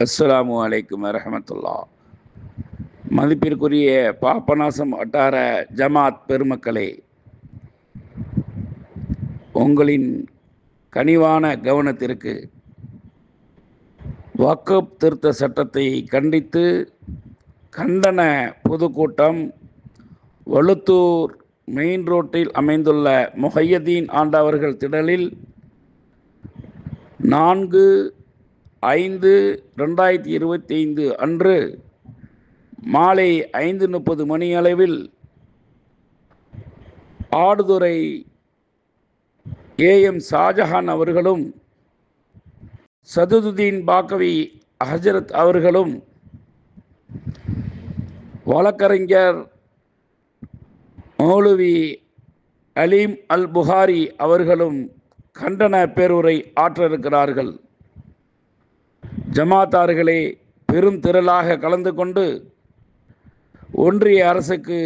அஸ்ஸலாமு அலைக்கும் வரஹமத்துல்லா. மதிப்பிற்குரிய பாபநாசம் வட்டார ஜமாத் பெருமக்களே, உங்களின் கனிவான கவனத்திற்கு வக்ஃப் திருத்த சட்டத்தை கண்டித்து கண்டன பொதுக்கூட்டம் வழுத்தூர் மெயின் ரோட்டில் அமைந்துள்ள முஹையதீன் ஆண்டவர்கள் திடலில் 4/5/2025 அன்று மாலை 5:30 மணியளவில் ஆடுதுறை ஏஎம் ஷாஜஹான் அவர்களும் சதுதுதீன் பாக்கவி ஹஜரத் அவர்களும் வழக்கறிஞர் மௌலவி அலீம் அல் புகாரி அவர்களும் கண்டன பேருரை ஆற்ற இருக்கிறார்கள். ஜமாத்தார்களே பெரும் திரளாக கலந்து கொண்டு ஒன்றிய அரசுக்கு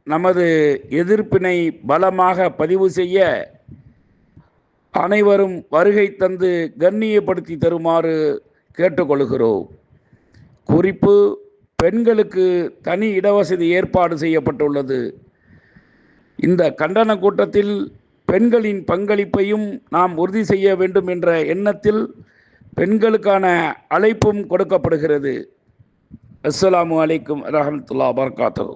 நமது எதிர்ப்பினை பலமாக பதிவு செய்ய அனைவரும் வருகை தந்து கண்ணியப்படுத்தி தருமாறு கேட்டுக்கொள்கிறோம். குறிப்பு: பெண்களுக்கு தனி இடவசதி ஏற்பாடு செய்யப்பட்டுள்ளது. இந்த கண்டன கூட்டத்தில் பெண்களின் பங்களிப்பையும் நாம் உறுதி செய்ய வேண்டும் என்ற எண்ணத்தில் பெண்களுக்கான அழைப்பும் கொடுக்கப்படுகிறது. அஸ்ஸலாமு அலைக்கும் வரஹ்மத்துல்லாஹி வபரகாத்துஹு.